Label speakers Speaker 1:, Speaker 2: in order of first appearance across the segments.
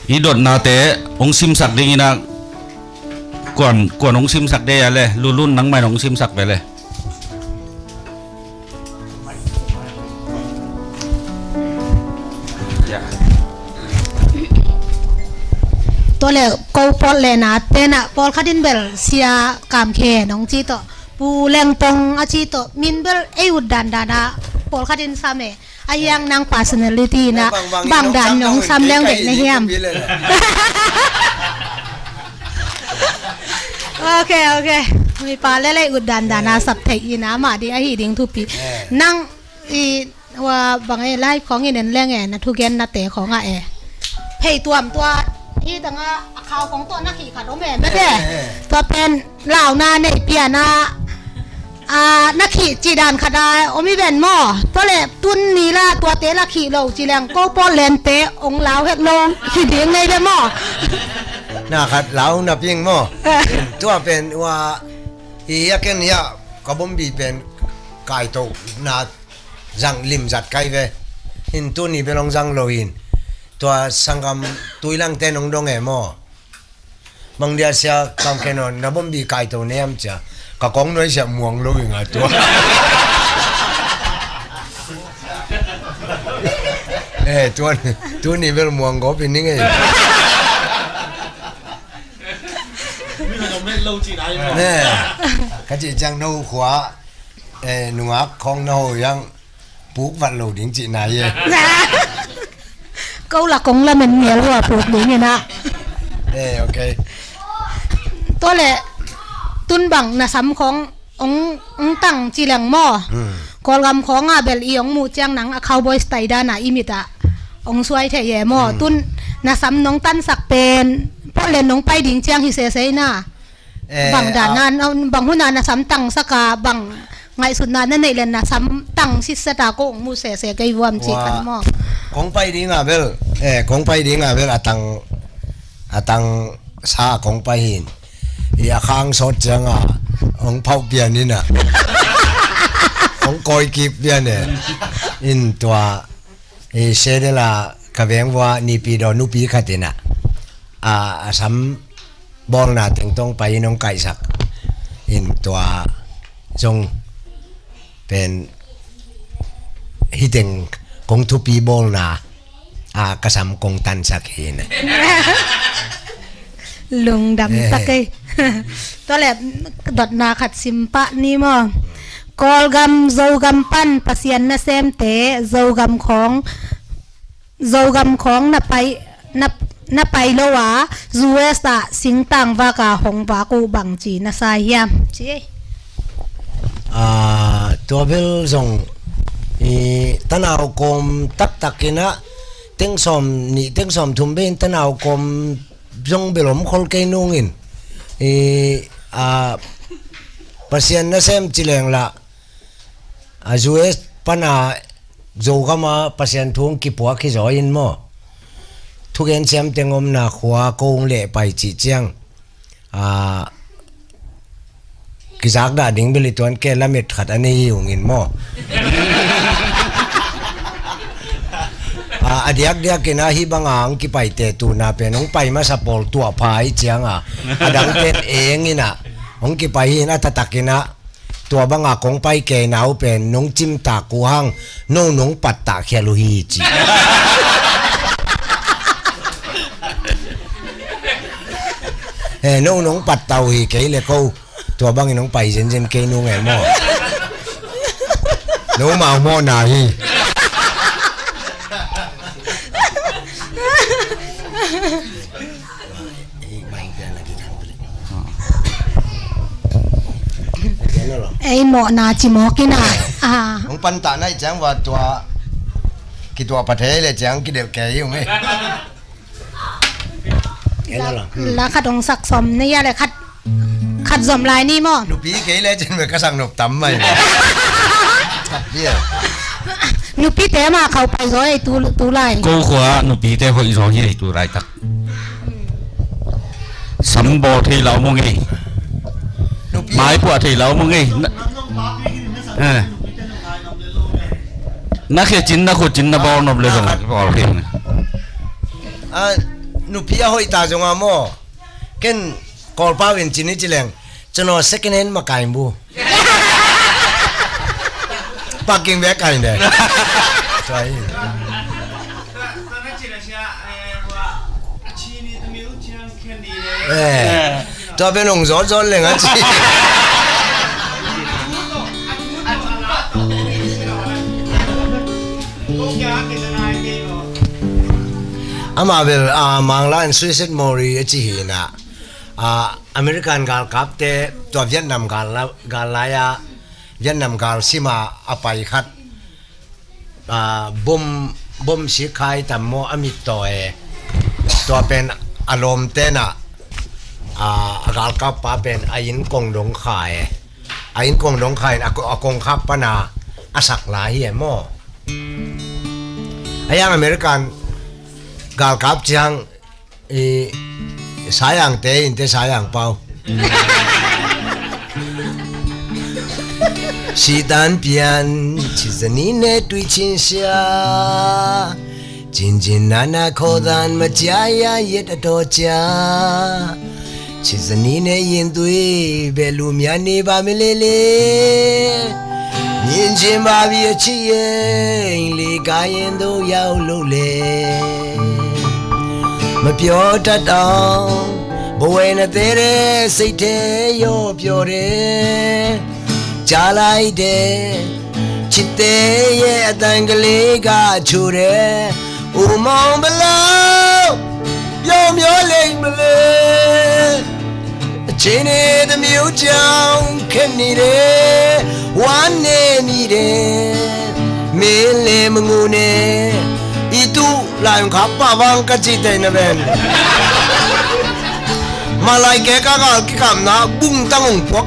Speaker 1: อีดดนาเตองซิมสักดิ้งนะก่อนองซิมสักได้อะไรรุ่นนังไม่องซิมสักไปเลย
Speaker 2: ตัวเล็กกูปอลเลยนะเต้นอะปอลคัดินเบลเสียกามเคน้องจีโตปูแรงปงอาจีโตมินเบลเอวุดดันดานะปอลคัดินซาเมอายังนาง personality นะบางดันน้องซ้ำแรงเด็กในเฮียมโอเคมีปลาเล่ๆอุดดันดานาสับเทอีนะมาดีไอฮีดิงทุปีนั่งอีว่าบางไอ้ไล่ของอีเน้นแรงไงนะทุกแกนนาเตะของอ่ะเพย์ตัวที่ตั้งข่าวของตัวนักขี่ขัดโอแม่ไม่ได้ตัวเป็นเหล่านาในเปียนานักขี่จีดานขัดได้โอมิเวนหม้อตัวเล็บตุนนี่ละตัวเตะละขี่เราจีแรงก็ป้อนเลนเตะองเหลาเฮ็ดลงขี่เดียงไงเป็นหม้อ
Speaker 3: น่าขัดเหลาหน้าพิงหม้อตัวเป็นว่าอีกอย่างนี้ก็บ่มบีเป็นไก่โตน่าจังลิมจัดไก่เวหินตัวนี้เป็นลองจังโลหินตัวสังกมตุยลังเต้นองดงหม้อบางเดียเสียคำแค่นั้นนะบ่มบีไก่โตเนี่ยมจ้ะก็กองน้อยเสียม่วงโลหินอ่ะตัวตัวนี้เป็นม่วงก็เป็นยังไงเนี่ยขจิจังโนขวาหนัวของโนยังปลูกวันโลดิ้งจีนาย
Speaker 2: ก็หลักของละมันเมียว่าปลูกดิ้งเนี่ยนะ
Speaker 3: โอเค
Speaker 2: ตัวแหละตุนบังนะซ้ำขององตั้งจีแหลงหม้อกอลกำของเบลอีองมูเจียงหนังคาวบอยสไตล์ดานาอิมิตะองสวยแท้แย่หม้อตุนนะซ้ำน้องตั้นสักเป็นเพราะเล่นน้องไปดิ้งเจียงฮิเซเซน่าบางด่านนั้นบางหัวหน้านะซ้ำตั้งสกาบางไงสุดนั้นนั่นในเล่นนะซ้ำตั้งชิสตาโกงมูเซเซไกวมจีกันหม้อ
Speaker 3: ของไปดิ้งเบลของไปดิ้งเบลตังซาของไปหินอย่าค้างสดจังของเผาเปียนี่นะของกอยกีบเปียเนี่ยอินตัวเสดละกเวงว่านี่ปีดอนุปีขัดนะซ้ำบอลน่ะถึงต้องไปน้องไก่สักอินตัวจงเป็นฮิตงของทุปีบอลน่ะกระสำกงตันสักเห็น
Speaker 2: ลุงดำตะเกยตัวแหลบดดนาขัดสิมปะนี่มั้งกอลกำโจกำปั้นปัสยันนะเซมเตโจกำของนับไปโลวะจูเอสตาสิงตังวากาหงวากูบังจีนะสายยามจี
Speaker 3: ตัวเบลจงตั้งเอาคมตักกินะเต็งสมนี่เต็งสมทุ่มเป็นตั้งเอาคมจงเบลมคนเกยนุ่งินปัสยันนะเซมจิเลงละจูเอสปนาโจกมาปัสยันทุ่งกิปัวกิจอยน์มั้งทุกเอ็นเซมเต็งอมนาขวาโกงเละไปจีเจียงกิจากดาดิ่งเบลิตวนแกละเม็ดขัดอันนี้อยู่งินมั้งเดียกกินฮิบังอังกิไปเตตูนาเป็นองไปมาสปอลตัวพายเจียงดังเป็นเองนี่นะองกิไปหินะตักกินะตัวบังของไปแกหนาวเป็นน้องจิ้มตากูหังน้องปัดตาแคลูฮีจีน้องปัดเตาฮีเกยเลยเขาตัวบังน้องไปเจนเกยน้องไงหม้อน้องมาหม้อนาฮี
Speaker 2: ไอ้หมอนาจิหมอกินะ
Speaker 3: ของปันตาในจังว่าตัวกี่ตัวประเทศเลยจังกี่เดียวแกอยู่ไหม
Speaker 2: แล้วขัดองสักสมนี่อะไรขัดสมลายนี่มั้ง
Speaker 3: หนูปีเกยเลยจนเหมือนกระสังหนบตั้มไหมขัดเบี้ย
Speaker 2: หนูปีเตะมาเข้าไปซอยตูไล่
Speaker 1: กูขวาหนูปีเตะหอยซอยที่ตูไล่ตักสัมโบที่เรามองไงหมายพวกที่เรามองไงนักเขียนจินนักขุดจินนักบอลนบเลยตรงบอลเพียง
Speaker 3: nu pia hoi ta jonga mo ken kol pa win chini chileng chono second hand ma kai bu parking back kai de sai to bên ông gió lên á chị ama vel mang lan suicide mori chi hina American gal kapte to Vietnam gal laya Vietnam gal sima apai khat bom si khai tammo amit toe to pen alom tena gal kap pa pen ain kong dong khai akong khap pana asak la hi mo ayang American gal kap chang sayang te inte sayang pau si dan pian chi zani ne tui chin xia jin jin nana khodan ma cha ya yet to cha chi zani ne yin tui be lu mya ni ba me le le yin chin ba bi chi ye li ka yin do yao lo le ma pyo ta dong bo we na te re sai te yo pyo re cha lai de chit te ye atang kale ka chu re u mong ba lo yo myo lai ma le chin ne de myo chang khen ni de wan ne mi de me le ma ngu ne itu lai khap pa wang ka chi te na ben malai ke ka ki kam na bung tang pok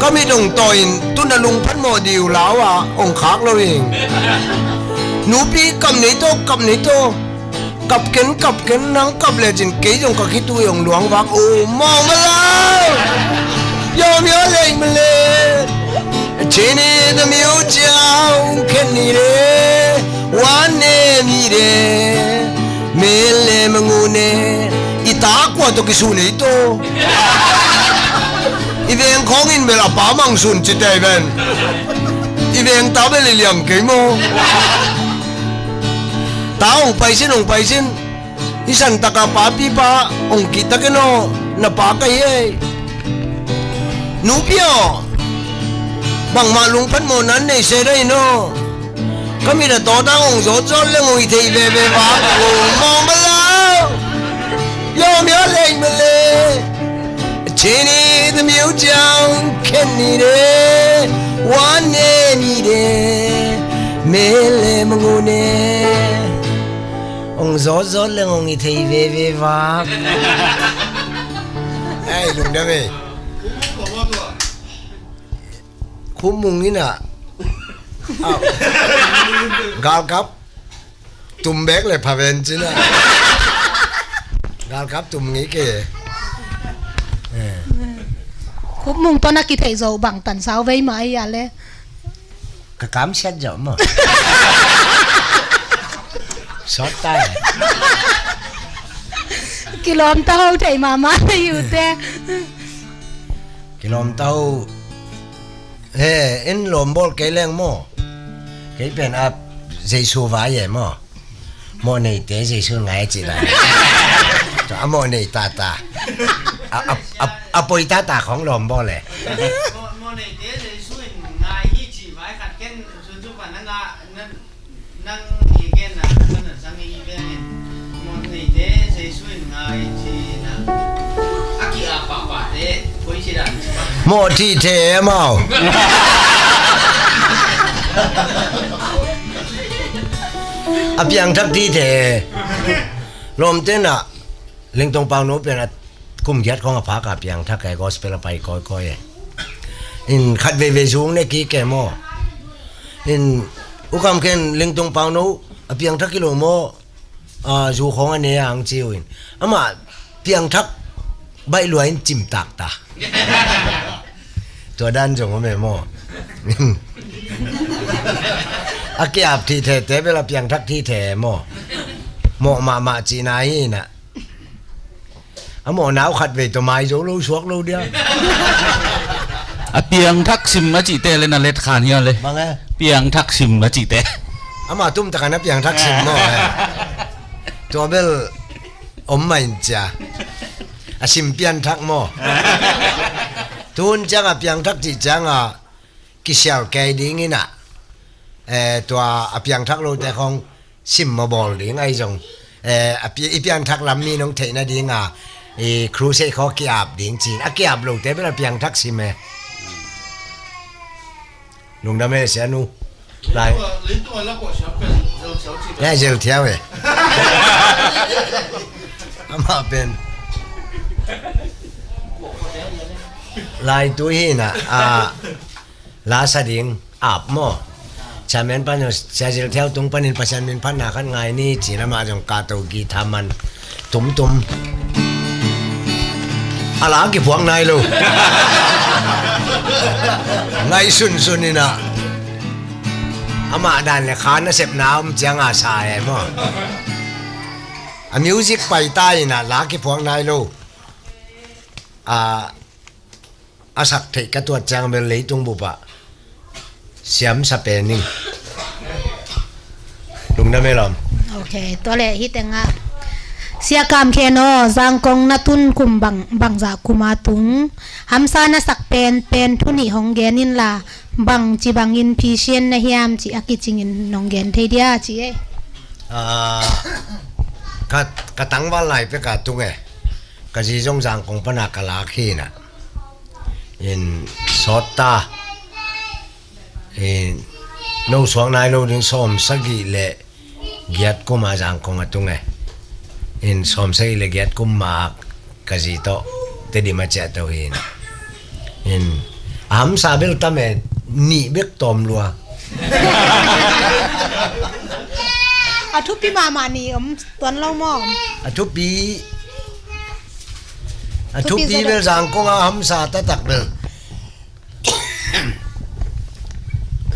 Speaker 3: kami dong toin tun na lung phan mo diu law ong khak lo ing nu pi kam nei to kap ken nang kap le jin ke jong ka ki tu yong luang wak o mong ma la yom yo le ma le chini de miu chao ken ni re wan ne mi re me le ma ngu ne ita kwa to kisu nei to iveng khong in bela pa mang sun chi te ben iveng ta be liam ke mo ta ong pai sin isan taka pa pi pa ong kita ke no na pa ka ye nu pio bang malung pan mo nan nei se dai no kami da to dang ong zo zo le ngoi thei be ba o mong ba la yo myo le ma le chini de myo chang ken ni de wan ne ni de me le ma ngu ne ong zo le ngoi thei be ba ai lung da me khum mung ni na gal kap tum bek le phaven china gal kap tum ngi ke
Speaker 2: khúc mùng to na kỳ thể dầu bằng tần sao vây mà ai à le
Speaker 3: ka kam set jo mo sót tay
Speaker 2: kilom tao thầy mà má yêu te
Speaker 3: kilom tao he in lom bol ke leng mo ke pen ap jesu va ye mo nei te jesu ngai chi la cho mo nei ta apoi taของลมบ่แหละ
Speaker 4: โมเนเตจะช่วยงายยี่จีไว้ขัดเก้นจุปันนั่งอีเก้นนะนั่นสังอีเก้นโมเนเตจะช่วยงายจีนะอากิอาปะเตคุยชิดัน
Speaker 3: โมที่เทเมาอเปียงทับที่เทลมเต้นอ่ะเล็งตรงเปาโนเป็นกุมยัดของอภากับยังถ้าแกก็สเปลไปก้อยอินขัดเวสูงในกี้แกโมอินอุกามเคนเล็งตรงเปาโนเปียงทักกิโลโมจูของอันนี้อังจิวอินอามาเปียงทักใบลวยจิมตากตาตัวด้านจงว่าแม่โมอาเกียบที่เทเวลาเปียงทักที่เทโม หมอมาจีนายน่ะหมอหนาวขัดเวทตัวไม้โจลูชวกลูเดียว
Speaker 1: เปียงทักซิมมาจีเตเลยนะเล็ดขานเฮียเลย
Speaker 3: บังไง
Speaker 1: เปียงทักซิมมาจีเต
Speaker 3: มาตุ้มตะกันนับอย่างทักษิณหมอตัวเบลไม่จ้าสิมเปียนทักหมอทุนจังเปียงทักจีจังกิเชียวแกดิ้งน่ะตัวเปียงทักโลแต่ของสิมมาบอลดิ้งไอ้จงเปียงทักลำมีน้องเทน่ะดิ้งครูเซ่เขาเกียบดิ้งจีนเกียบโลแต่เป็นเปียงทักสิมลุงดำไม่เสียนู来，
Speaker 4: 领导那个小跟小姐。
Speaker 3: 你係條條嘅，阿邊來對嗱拉沙丁鴨麼？前面班就寫條東班人，前面班那看挨呢，只那嘛種加到吉他man，ตุ้ม阿拉嘅放奶咯，奶順你嗱。มาดันเลยขานะเสพน้ำจังอาสายมั้งมิวสิกไปใต้น่ะลากิพวงนายลูอาศักเทกตัวจังเป็นเลยตรงบุปะเสียมสเปนิงลุงได้ไหมล่ะ
Speaker 2: โอเคตัวเลฮิตงะเสียกามเคโนจังกงนาตุนคุมบังจากคุมาตุงฮัมซานะสักเป็นทุนีฮงเกนินลาบังจีบังอินพีเชียนนะเฮียมจีอากิจิงินนองเกนเทเดียจี
Speaker 3: กะตังว่าไหลไปกะตุงกะจีจงจังของปนากะลาคีน่ะอินสอตตาโนสวงนายโลดึงส้มสักิเลเกียดกุมาจังของตุงอินส้มสักิเลเกียดกุมากกะจีโตเตดิมาเจตโตหินอินham sabil tame ni bek tom lua
Speaker 2: ทุบพี่มานี่ตัวนเล่ามอม
Speaker 3: ทุบปีเบลจังกงham sa ta tak bel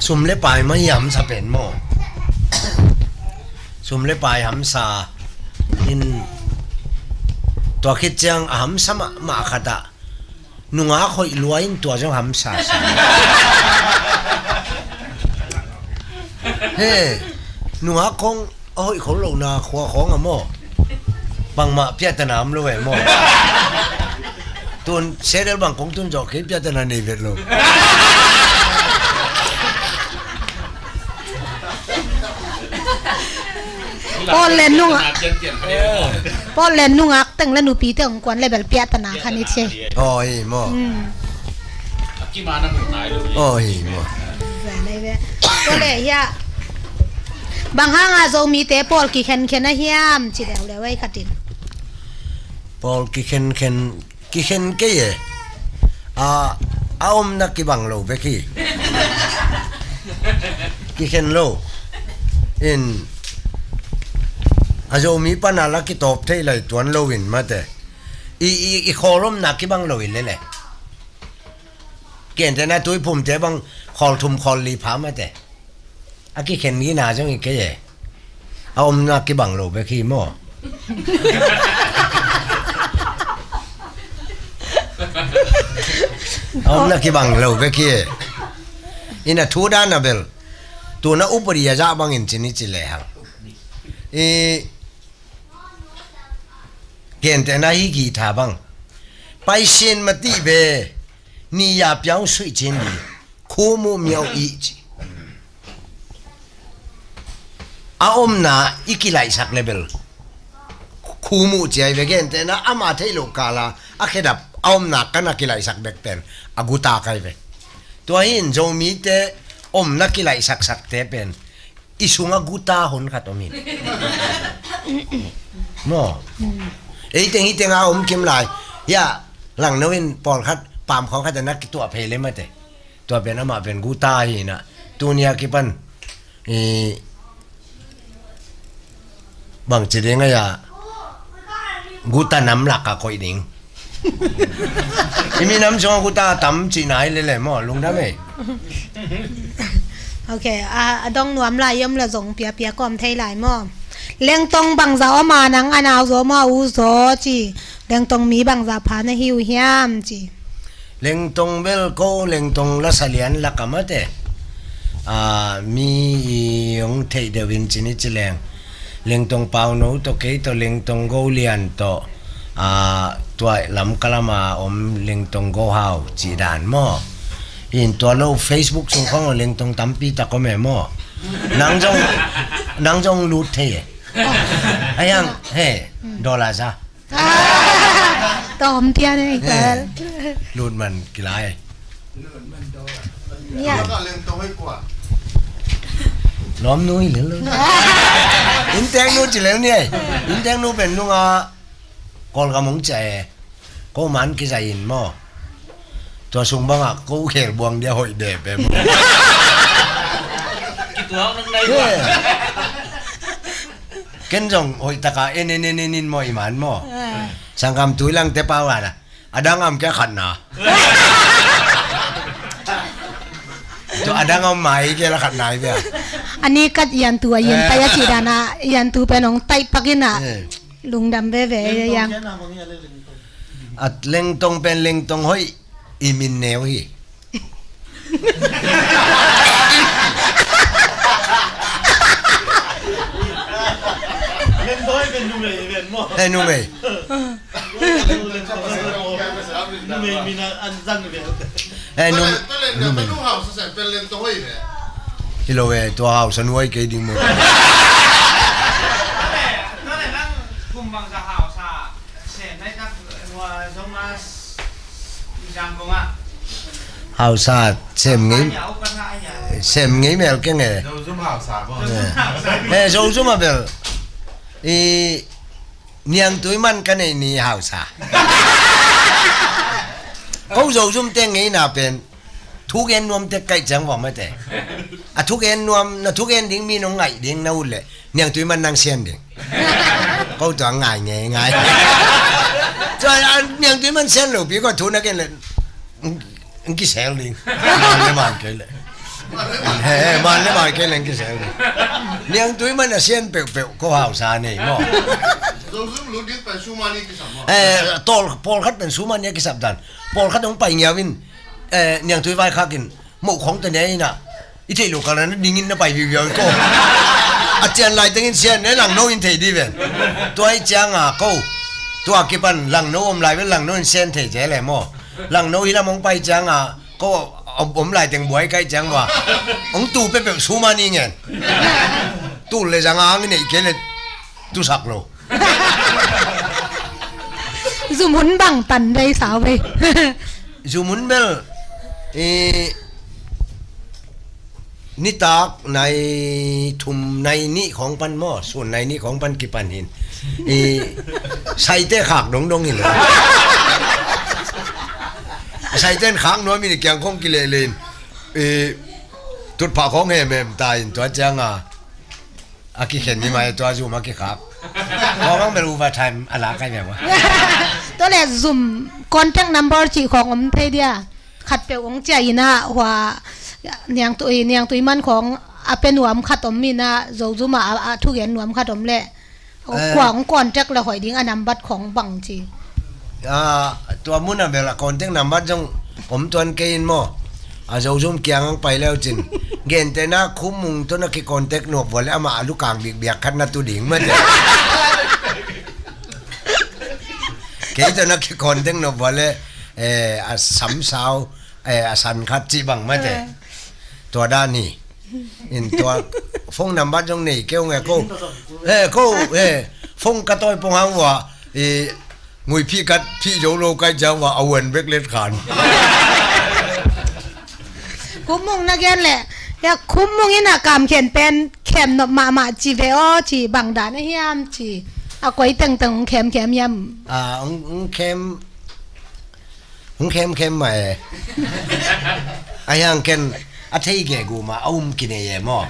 Speaker 3: สุมเลปายมายำสะเป็นหม้อสุมเลปายham sa อินตัวคิดจังham saมาขะตะนุ่งอาคอยรวยตัวเจ้าหำสาสเฮ้นุ่งอาคงโอ้ยเขาลงนาขวาของอะโม่บังมาเพียตนามเลยโม่ตุนเสด็จบังคงตุนจอกเขียนเพียตนานี่เวทโล
Speaker 2: ป้อนเล่นนุ่งป้อนเล่นนุ่งอักตั้งแล้วหนูปีเตองกวนเลยแบบเปียตนาคันนี้เช่
Speaker 3: โอ้ยโม่
Speaker 1: กี่มานะหนูนายเลย
Speaker 3: โอ้ยโม่
Speaker 2: อะไรเว้ยก็เลยเฮียบางห้างอาโจมีเตปอลกี่เข็นนะเฮียมจีเดียวเลยไว้ขัดดิน
Speaker 3: ปอลกี่เข็นเกี่ยอมนักกี่บังโลเบกี้กี่เข็นโลอินอาจจะมีปัญหาลักตอบเท่าไรตัวนั้นเราวินมาแต่อีคอลมนักกี่บังเราวินเลยแหละเกี่ยนแต่นะตัวผมแต่บังคอลทุ่มคอลลีพามาแต่อากี่เข็นนี้น่าจังอีกแค่เอานักกี่บังเราไปขี้หม้อเอานักกี่บังเราไปขี้อินะทูดานาเบลตัวน่ะอุปริยาจ้าบังอินจินิจิเลหังเกณฑ์แต่นายกีทาบังไปเชียนมาตีเบนี่ยาเปียวสุยจินดีคู่มูเมียวอีจีอาอมนาอีกิไลสักเลเบลคู่มูเจายเวเกนแต่นะอามาเทโลกาลาอาเคดับอาอมนากันนักกิไลสักเบกเตนอากุตาไกเวตัวหินโจมีเตอมนักกิไลสักเตเป็นอิสุงากุตาหนขัดอมินโน่เต็งอาอมกิมไลยาหลังนวินปอลขัดปามของขัดนักตัวเพลมาเตตัวเป็นอามาเป็นกุตาหินะตัวเนียกิปันบางจีเด้งอะกูตาน้ำหลักอะคอยดิ้งมีน้ำชงกูตาตั้มจีนายเลยหมอลุงได้ไหม
Speaker 2: โอเคดองนวมลายย่อมละสงเปียกอมไทยหลายหม้อ leng tong bang za ma nang anaw zo ma u zo chi leng tong mi bang za pha na hiu hiam chi
Speaker 3: leng tong bel ko leng tong la salian la kamate mi ong thei de win chini chileng leng tong pau no to ke to leng tong go lian to toy lam kalama om leng tong go hau chi dan mo in to lo Facebook sung khong leng tong tampi ta ko me mo nang jong lut the ayang he dola sa
Speaker 2: ตอมเตียนี่ก็
Speaker 3: lut man kilai
Speaker 2: เนี่ย
Speaker 5: แล้วก็เล่นตัวให้กว่า
Speaker 3: ล้อมนุ้ยเลยอินแตงนู้จีแล้วเนี่ยอินแตงนู้เป็นนุ่งกอลกำมงใจก็มันกิจอินมั่วตัวสูงบ้างก็เขียบวงเดียวหอยเดบไปหมด
Speaker 1: กี่ตัวนึงได้ด้วย
Speaker 3: เกินจงหอยตะกาเอ็นมั่วอีมันมั่วสังคมตุยลังเตปาวานะอดังอำแค่ขันนะตัวอดังอำหมายแค่ละขันไหนเบี้ย
Speaker 2: อันนี้ก็ยันตัวยันไปยจีดานะยันตัวเป็นน้องไตปักินะลุงดำเว่ๆยัง
Speaker 3: อัดเล็งตรงเป็นเล็งตรงห้อยอีมินแนวฮี
Speaker 4: เล่นตัวให้เป็นนุ่มเลยเป็นหม้อ
Speaker 3: ไอ้นุ่มเอ้ย
Speaker 4: เล่นตัวให้เป็นนุ่มมีนะอันสั้นเป็น
Speaker 3: ไอ้นุ่ม
Speaker 5: ก็เล่นเนี่ยเป็นลูกเห่าแสบเป็นเล่นตัวให้เนี่ย
Speaker 3: ฮิโลเวตัวเฮาสนวยเกดิงหมด
Speaker 4: นั่นแหละนั่งคุมบางสาหาวสาเสร็จได้ครับว่าสมาจังกงอ่ะ
Speaker 3: เฮาซาเซมงี้
Speaker 4: อย่าเอากันนะอย่า
Speaker 3: เซมงี้แมวแกงไง
Speaker 5: เราซุ่มเห่าสามบ่
Speaker 3: โซซุมาเบลอีเนียงตุยมันกันไอ้นี่เฮาซาเขาโซซุมเต็งงี้น่ะเป็นทุกเอ็นรวมแต่ไก่จังว่าไม่แต่ทุกเอ็นรวมนะทุกเอ็นดิ้งมีน้องไงดิ้งน่าอุ่นเลยเนียงตุยมันนางเซียนดิ้งเขาจะง่ายง่ายจะเนียงตุยมันเซียนหรือพี่ก็ทุนนักเก็นเลยอันกี่เซลดิ้งมันเกเลยเฮ้มันเกเลยกี่เซลดิ้งเนียงตุยมันเซียนเปล่าก็หาวซาเนี่ยมั้ง
Speaker 5: เราซุ่มรู้ดิไปชูมานี่กี่สามบ่
Speaker 3: ตอลพอลคัดเป็นสูมันเนี่ยกี่สัปดาห์พอลคัดต้องไปเงียวินเนียงตุยไว้ข้ากินหมู่ของตัวนี้น่ะอีเทลูกกันนั้นดิ้งอินน่ะไปวิวก็อาจารย์ไล่ตั้งอินเซียนเนี่ยหลังโน้อินเทดีเวนตัวไอ้จังก็ตัวกิปันหลังโน้มไล่เป็นหลังโน้อินเซียนเทเจเลยมั้งหลังโน้ฮิลามองไปจังก็ผมไล่แต่งบวยใกล้จังว่าองตู่เป็นแบบสูมันนี่ไงตู่เลยจังนี่เกเลยตู่สักโล
Speaker 2: ซุมุนบังตันได้สาวไป
Speaker 3: ซูมุนเบลนิตากในทุมในนี้ของปันหม้อส่วนในนี้ของปันกิปันหินใส่เต้ขากดงหินเลยใส่เต้นขางน้อยมีในแกงของกิเลเลนตุดผ่าของแห่แม่มตายตัวจังอากิเข็นนี่มาตัวจูมากิขากพอมันเป็นอูฟาไทม์อะไรกันอย่างวะ
Speaker 2: ตัวแรกซุ่มคอนแทคนัมเบอร์จีของอมเทเดียขัดเปียวองใจนะว่าเนียงตัวมันของอาเป็นหวมขัดอมมีนะโจซุมาทุกอย่างหวมขัดอมแหละกว่าของคอนแทคละหอยดิ้งอนัมบัตของบังจี
Speaker 3: ตัวมุนเวลาคอนแทคนัมบัตจงผมตัวเกณฑ์มั้งโจซุมเกียงไปแล้วจินเกณฑ์แต่นะคุ้มมุงตัวนักคอนแทคหนวกวันแล้วมาลูกกลางเบียกขัดนัดตัวดิ่งเมื่อเดียวเกย์ตัวนักคอนแทคนบวันเลยสามสาวสันคัดจีบังมาแต่ตัวด้านนี้อินตัวฟงนำบัตรตรงนี้เกี่ยวไงก็ฟงกระต้อยปงหังว่างุยพี่กัดพี่โยโลกัยจังว่าเอาเวนเบกเล็ดขาน
Speaker 2: คุ้มมงนักเรียนแหละอยากคุ้มมงนี่นะกำเขียนเป็นแคมนมาจีเวอจีบังดานเฮียมจีเอาไว้ตึงแคมยำ
Speaker 3: เข้มใหม่ไอ้ยังเก่งอาทิตย์เกี่ยกูมาเอากินเองมั้ง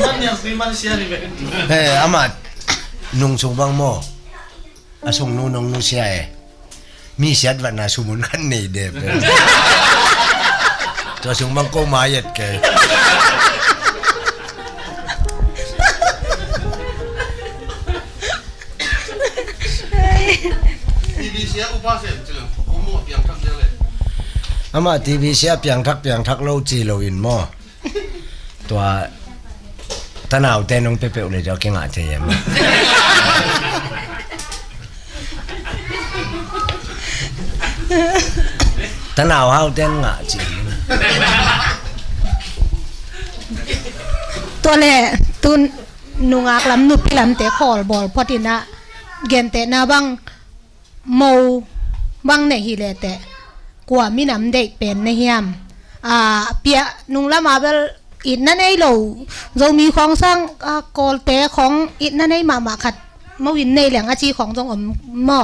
Speaker 4: มันยังซื้อมันเสียเลยเป็น
Speaker 3: อามานุ่งสูงบางมั้งส่งนุ่งเสียมีเสียดวันน่ะสมุนขันนี่เด็บตัวสูงบางก็มาเย็ดแก
Speaker 5: สียอุปาเสียจะเลยผมหมดเตรียมทั้งเดียวเลย
Speaker 3: อามาทีวีเสียเปียงทักโลจีโลอินหม้อตัวตะหนาวเต้นน้องเป๊ะๆเลยเจ้าเก่งอ่ะเทียมตะหนาวเฮาเต้นอ่ะจี
Speaker 2: ตัวแหละตุนนุงอักลำนุพิลำเตะคอลบอลพอดีนะเกนเตะนาบังโมบังในฮิเลเตะกว่ามีน้ำเด็กเป็นในเฮียมเปียนุงละมาเบลอินนั่นไอ้เราเรามีของสร้างกอลเตะของอินนั่นไอ้มาขัดมาวินในแหล่งอาชีพของจงอมหม้อ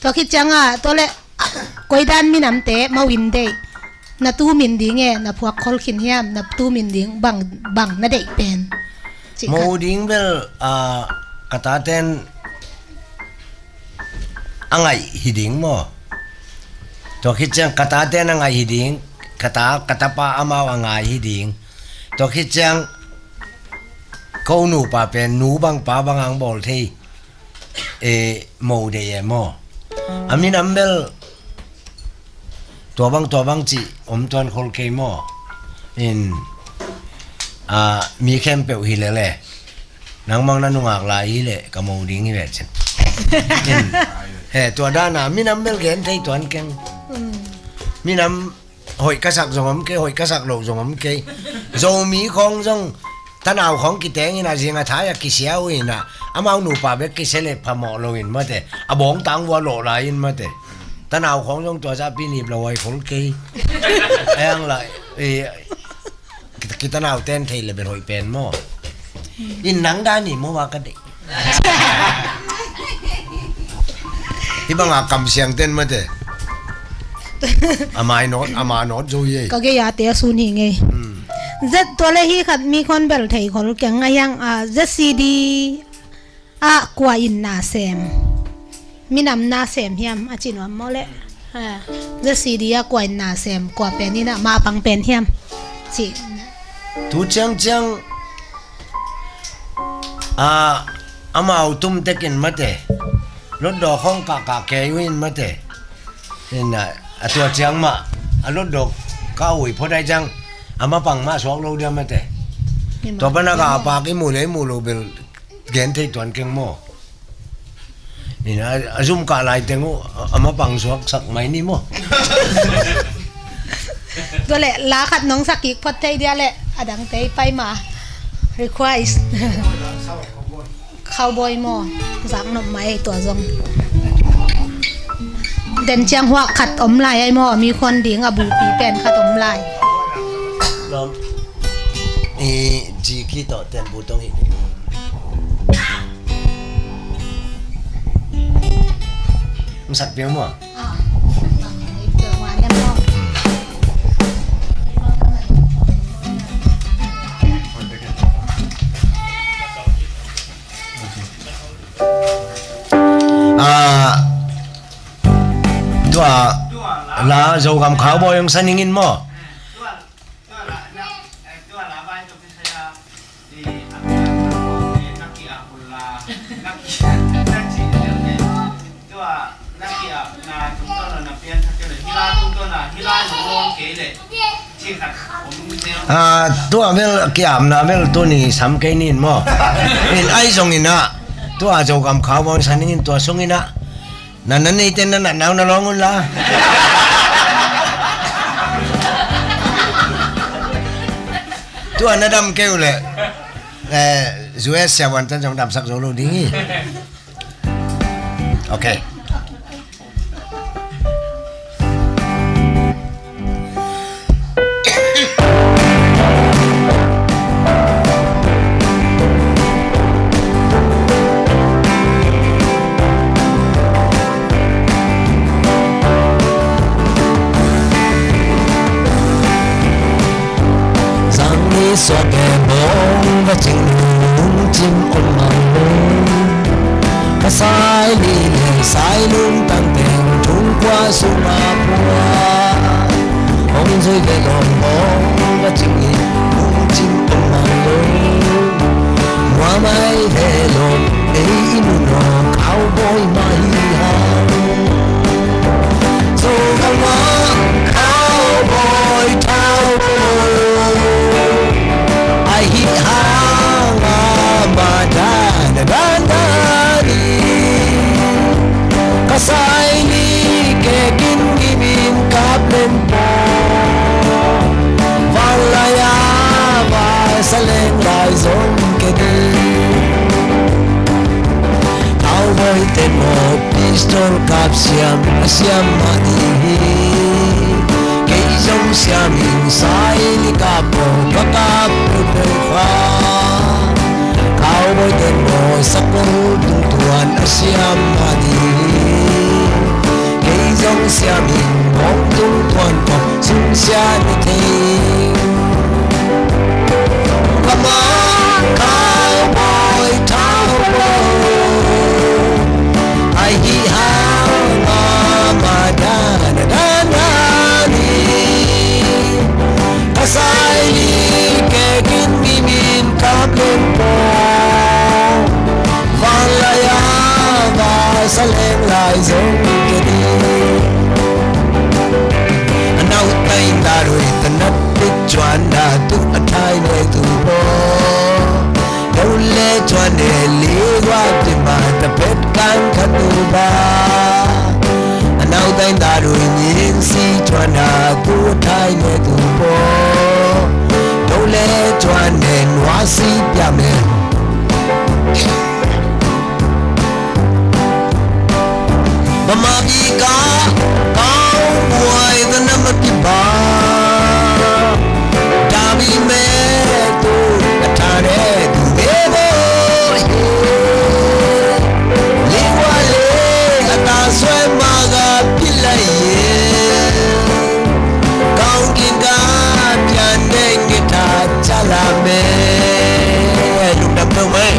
Speaker 2: ตัวคิดจังตัวแหละกวยดันมีน้ำเตะมาวินเด็กนาตู้มินดิงเงนะพวกคอลขินเฮียมนาตู้มินดิงบังนาเด็กเป็น
Speaker 3: โมดิงเบลกตาเต้นอังไงฮิดิงโมตัวคิดจังกตาเต้นอังไงฮิดิงกตาปาอามาอังไงฮิดิงตัวคิดจังเขาหนูปาเป็นหนูบังปาบังอังบอลที่โมเดียโมอามินัมเบลตัวบังจีอมตอนคนเคโมอินมีเข้มเปลวหิเลเลยนังมังนั่นนุ่งอักลายหิเลกับโมดิ้งหิเลเช่นตัวด้านมีน้ำเบลเกนที่ตัวนั้นเก่งมีน้ำหอยกระสักจงอมเกยหอยกระสักโหลจงอมเกยโจมีของจงตะนาวของกิเตงนะสิงห์ท้ายกิเสียวอินะอามาหนูป่าเบกกิเสเลพมอโลอินมาเตะบองตังวัวโหลลายอินมาเตะตะนาวของจงตัวซาปีนีบลอยคนเกยเองเลยkita nau ten thei le ben hoi pen mo in nang da ni mo wa ka de ibang akam siang ten ma de ama not jo ye
Speaker 2: ก็แกยาเตะซูนหิงไงตัวเลขที่ขัดมีคนเบลไทยคนแก่งยังZCD กว่าอินนาเซมมีนำนาเซมเฮียมจินวมอเลZCD กว่าอินนาเซมกว่าเป็นนี่นะมาปังเป็นเฮียมสิ
Speaker 3: tu chang ama autum tekin mate rốt đò không cả kẻ win mate nên là tua chang ma rốt đò cao ủi phô đại chang ama bằng ma xuống lâu đi mate tua bên nào ba cái mù lô bel gen thấy toàn keng mo nên là zoom cả lại tiếng ama bằng xuống sắc máy ni mo
Speaker 2: ตัวแหละลาขัดน้องสักอีกพอดใจเดียวแหละอดังเตยไปมา request เข้าบอยมอสักหน่อไม้ตัวจงเด่นเชียงหัวขัดอมลายไอ้มอมีคนดิ่งบูปีเป็นขัดอมลาย
Speaker 3: จีคีต่อเต็มบูตรงนี้มันสักเปียวมั้ง
Speaker 2: เกิดมาเนี่ยมอ
Speaker 3: ตัวลาโจกำขาวบอยยังสันยิงมั้งตัวเวลเกี่ยมนะเวลตัวนี้สามเกนินมั้งนี่ไอ้ทรงนี้นะตัวโจกำขาวบอยสันยิงตัวทรงนี้นะนั่นนี่เต้นนั่นน่าร้องกันละตัวนั้นดำเกลียวเลยจูเอสเซวันท่านจงดำสักโซโล่ดีโอเค说的梦的情人今晚梦个赛里赛龙当天中国苏马坡红水的龙梦的情人今晚梦我买的龙 inuno cowboy mahihang so come on cowboy I hit hanga madana dandani kasai ni kegin gimin kablen po valaya va saleng lai zon kegin cowboy temo pistol kap siam madihi keizong siam insai ni kapo bakap pulpa cowboy temo sapong tuntuan siam madihi keizong siam in bong tuntuan ko sun sia ni ting come on cowboy I he hanga madana danani kasai ni kegin mimin kablen po valaya va saleng lai zong kedi anau tai darui tanat pichuan da tu athai ne tu po Dole chwane liwa tima tapet kan katuba Anau tain daru yin si chwana tu thai ne tu po Dole chwane nwasi pyame Mama bika cowboy the number tiba Dami me tu atare tu Soy maga pilaye Kaunginga piandeng kita calame Lundam tu mai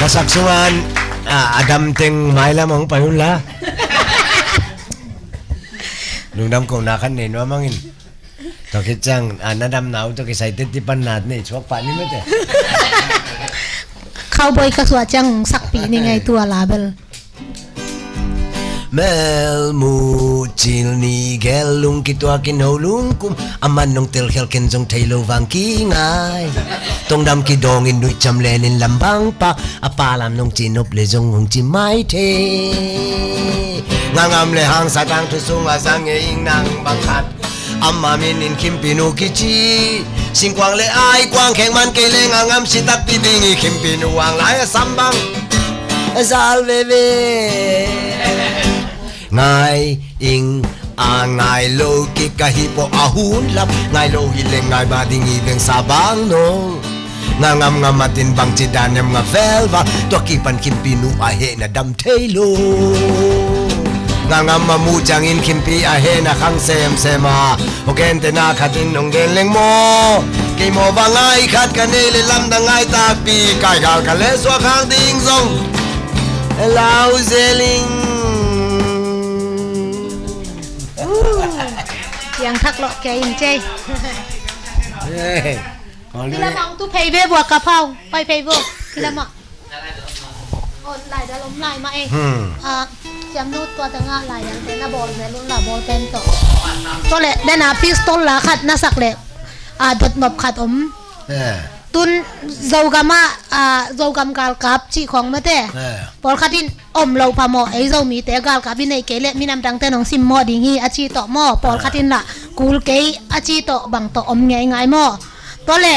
Speaker 3: Kasaksuan Adam teng mai la mong payula Lundam ko nakan ni no mangin To kitjang nadam nau to kisai titipan nat ni chok pa ni mete
Speaker 2: cowboy ka suwa chang sakpi ni ngai tua label
Speaker 3: Mel mu chil ni gelung kitwa kinolung kum aman nong tel khel ken jong thailo wang ki ngai tong dam ki dong in nui cham len in lambang pa apalam nong chinop le jong hong chi mai the ngangam le hang satang thu sung asang e ing nang bang khat amma min in kim pinu ki chi sing quang le ai quang kheng man ke le ngangam si tak pi ding i kim pinu wang lai sambang zal ve ve ngai ing ngai lo ki ka hi po ahun lap ngai lo hi le ngai ba ding i veng sabang no ngangam ngamatin bang chi danem nga velva to ki pan kim pinu a he na dam thailo ngangam mamu changin kimpi a he na khang sem sema oken te na khatin nong gen leng mo ke mo bangai khat ka ne le lam da ngai ta pi kai gal ka le so khang ding zong lau zeling
Speaker 2: yang thak lo ke in che
Speaker 3: còn
Speaker 2: Kila mong tu pay ve bua ka phao pai pay vô kila mong on lại đã lom lại mà em jam nút tua tengah lah yang kena ball melun lah ball pen to to le dan pistol lah khat na sak le dot nop khat tun zau gam gal kap chi khong ma te pol khatin lo pa mo ei zau mi te gal ka bin nei ke le minam dang te nong sim mo ding hi achi to mo pol khatin la kul ke achi to bang to ngai ngai mo to le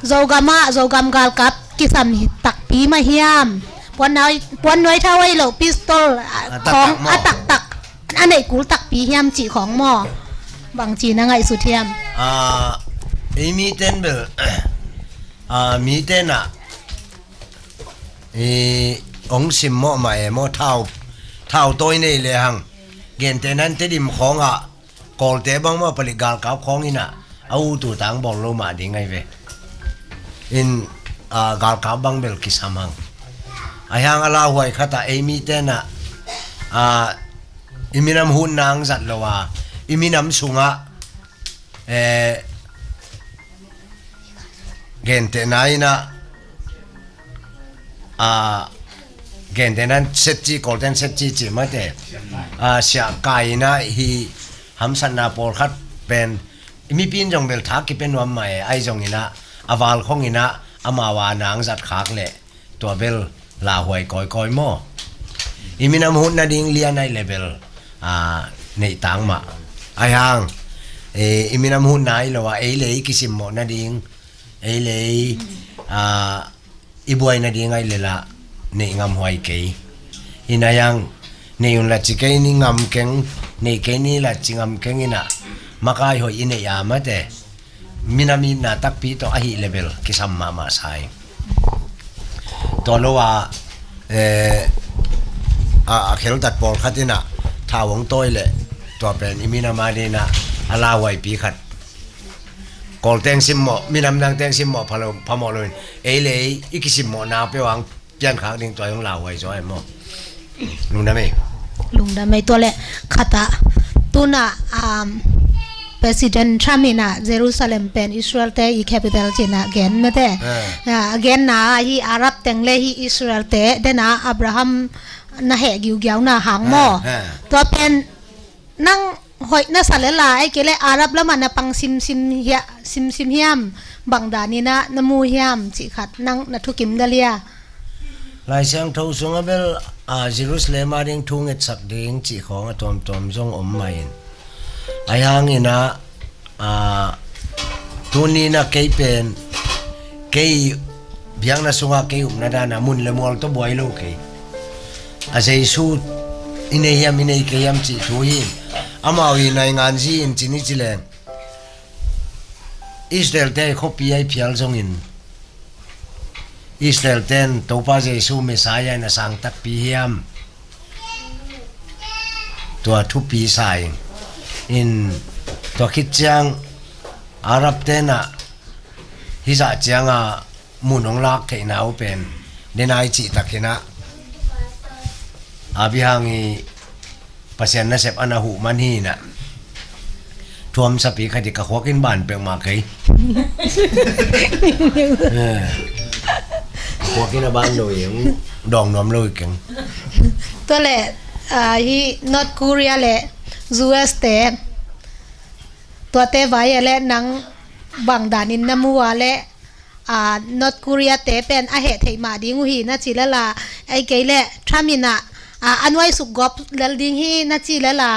Speaker 2: zau gam gal kap kisam hi tak pi ma hiam pon nói thao ai lo pistol ของตักอันไหนกูตักปีเฮียมจีของหมอบางจีนะไงสุเทียม
Speaker 3: มีเต้นเบลมีเต้นองสิมหมอมาหมอเท่าตัวนี่เลยฮังเกณฑ์แต่นั้นเตดิมของกอลเตบังมาผลิตกาลกับของนี่นะเอาตัวต่างบอกเรามาดีไงเว้อินกาลกับบังเบลกิสามังไอ้ฮังอะไรหวยข้าตามีเต้นอิมินำหุ่นนางสัตว์ละว่าอิมินำสุงะเกณฑ์แต่ไหนนะ เกณฑ์แต่นั้นเซตจีโกลเด้นเซตจีจีมาแต่เสียกายนะฮีฮัมสันนาโปลคัดเป็นมีปีนจงเบลทักที่เป็นวันใหม่ไอจงอินะอวาลของอินะอามาวานางจัดขากเละตัวเบลลาหวยกอยโมอิมินามหุ่นนาดิงเลียนในเลเวลในต่างมาไอฮังอิมินามหุ่นนายเราว่าเอเลยกิสิมโมนาดิงเอเลยiboi na di ngai lela ni ngam hoi ke inayang ni un la chike ni ngam keng ni ke ni la chingam keng ina makai hoi ine ya mate minami na tak pi to ahi level ki samma ma sai to lo wa a khel tat pol khatina thawong toile to pen imina ma de na ala wai pi khatกอลเตงซิมหมอมีน้ำนางเตงซิมหมอพะหมอเลยเลยอีกซิมหมอนาไปวางเปลี่ยนขางดิ่งตัวของเราไว้ซอยหมอลุงได้ไหม
Speaker 2: ลุงได้ไหมตัวเละขตาตุน่ะPresident Trump ina Jerusalem pen Israel te i capital china again mate again na hi Arab tengle hi Israel te dena Abraham na he giu giau na hang mo to pen nang hoi na salela ai kele Arab la man pang sim hiam bangdani na namu hiam chi khat nang na thukim dalia
Speaker 3: lai sang tho sunga bel Jerusalem ading thunget sak ding chi khong tom jong om mai ai hang ina tuni na kei pen kei biang na sunga kei na da na mun le mol to boy lo kei a sei su ine hiam ine ke yam chi thu hi amawi na ngan ji in chini chilen Israel te khopi ai phial jong in Israel ten to pa Jesu Messiah na sang tak pi hiam to thu pi sai in to khit chang Arab tena hi za changa munong lak ke na open denai chi takina abihangi pasien na sep anahu manhi na thuam sapi khadi ka khwakin ban pe ma kai khwakin ban loi dong nom loi keng
Speaker 2: to le hi North Korea le US te to te vai le nang bangdanin namuwa le North Korea te pen a he thei ma ding hi na chilala ai ke le thamina anwai su gop lal ding hi na chilala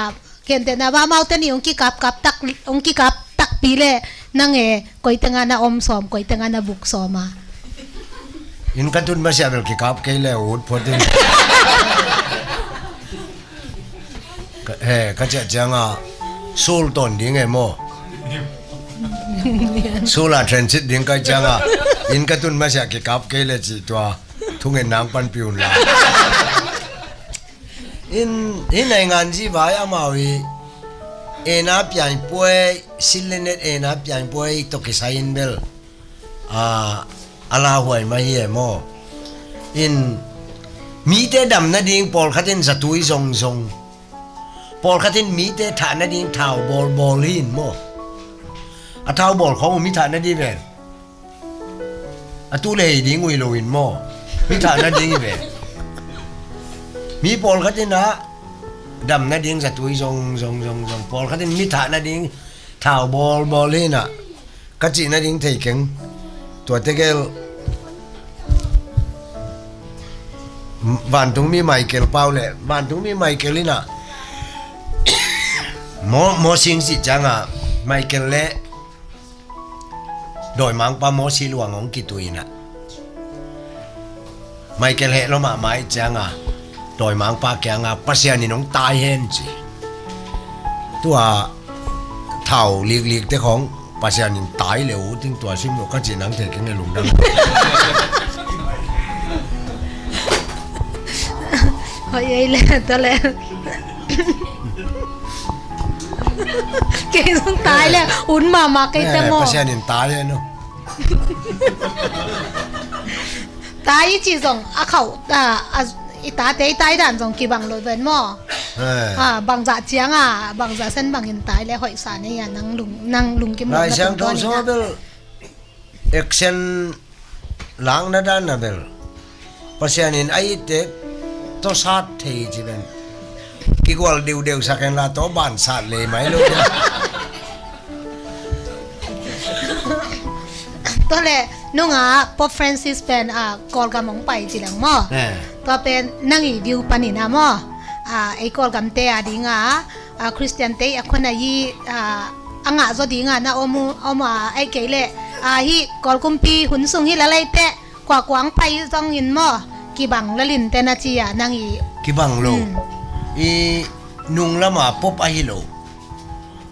Speaker 2: kente na ba mau te ni ong ki kap tak pi le nang e koi tanga na om som koi tanga na buk soma
Speaker 3: in katun ma sia bel ki kap ke le ut photin ka cha changa sul ton ding e mo sula transit ding ka changa in katun ma sia ki kap ke le chi twa thung en nang pan piun la in ai ngan ji ba ya mawi ena pian poi silenet ena pian poi to ki sain bel ala huai ma hi mo in mi te dam na ding pol khatin zatui zong pol khatin mi te tha na ding thau bol hin mo a thau bol khong mi tha na di ven a tu le ding ui lo in mo mi tha na ding ve mi pol khatin na dam na ding zatui zong pol khatin mi tha na ding thau bol hin a ka chi na ding thei keng tua te gel van tung mi Michael Paule van tung mi Michael ina mo sing si changa Michael le doi mang pa mo si luang ong kituina Michael he lo ma mai changa doi mang pa kya nga pasian ni nong tai hen chi tua thau lik te khong pasian ni tai le u ting tua sim lo ka chi nang the keng le lung dang
Speaker 2: hoi ai le to le cái xong tái là uốn mà cái tâm mò
Speaker 3: pasian ni tai no
Speaker 2: tái chỉ dùng khẩu tá tế tái đàn dùng kỳ bằng lối vấn mò bằng dạ chiang bằng dạ sân bằng hiện tại là hội sản này năng lùng cái
Speaker 3: lại sang thâu số bel action lang na dan na bel pasianin ai te to sat thei jiben ki gol deu saken la to ban sat le mai lo
Speaker 2: ตัวแหละนุ่งปอฟรานซิสเป็นกอลกำมองไปจีหลังมอตัวเป็นนั่งอีวิวปานินามอไอ้กอลกำเตะดิงคริสเตียนเตะคนไหนอังจดิงนะอมาไอ้เกลฮิกอลกุมปีหุ่นสูงฮิละไรเตะกว่ากวางไปจังหินมอกีบังละลินเตนาจีนั่งอี
Speaker 3: ki bang lo i nung lama pop a hi lo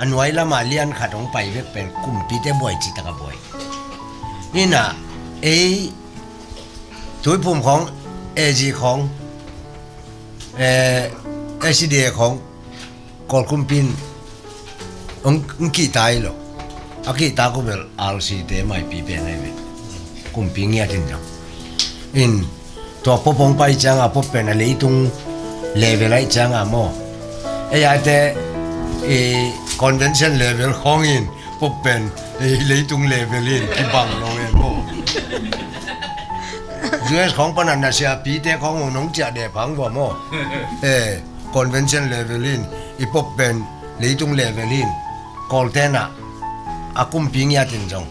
Speaker 3: anwai lama lian khatong pai vek pen kumpi te boy chi ta ka boyนี่น่ะถุยภูมิของAGของSCD ของกอลคุมปินองกี่ตายหรอกอากี่ตาก็เบล RC เตไม่ปีเป็นไงเว้ยคุมปิงเงียจริงจังอินตัวพบองไปจังพบเป็นอะไรตรงเลเวลไรจังโมยาแต่convention level ของอินพบเป็นเลยตรงเลเวลอินที่บังลงเองโมUS ของปนันนาเซียปีเตของน้องจ่าเดพังว่าโมconvention level อินอีพบเป็นเลยตรงเลเวลอินกอลเทน่ะอากุมปิงยาตินจง